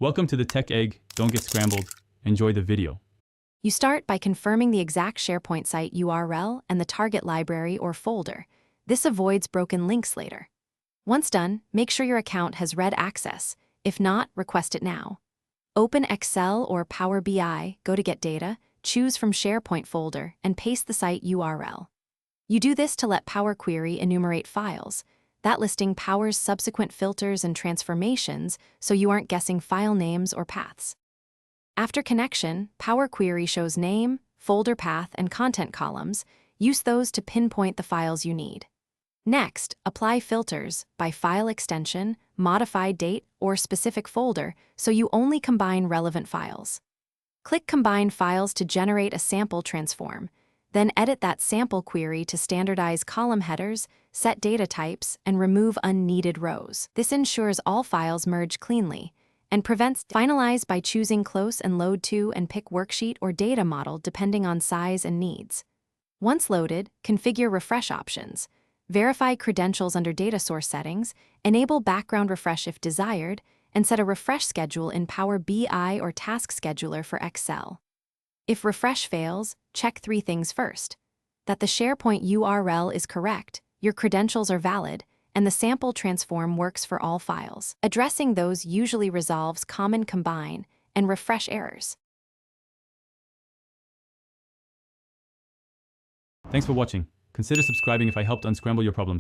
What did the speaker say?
Welcome to the Tech Egg. Don't get scrambled. Enjoy the video. You start by confirming the exact SharePoint site URL and the target library or folder. This avoids broken links later. Once done, make sure your account has read access. If not, request it now. Open Excel or Power BI, go to Get Data, choose from SharePoint folder, and paste the site URL. You do this to let Power Query enumerate files. That listing powers subsequent filters and transformations, so you aren't guessing file names or paths. After connection, Power Query shows name, folder path, and content columns. Use those to pinpoint the files you need. Next, apply filters by file extension, modified date, or specific folder, so you only combine relevant files. Click Combine Files to generate a sample transform. Then edit that sample query to standardize column headers, set data types, and remove unneeded rows. This ensures all files merge cleanly and prevents. Finalize by choosing Close and Load to and pick Worksheet or Data Model depending on size and needs. Once loaded, configure refresh options. Verify credentials under Data Source settings, enable background refresh if desired, and set a refresh schedule in Power BI or Task Scheduler for Excel. If refresh fails, check 3 things first: that the SharePoint URL is correct, your credentials are valid, and the sample transform works for all files. Addressing those usually resolves common combine and refresh errors. Thanks for watching. Consider subscribing if I helped unscramble your problems.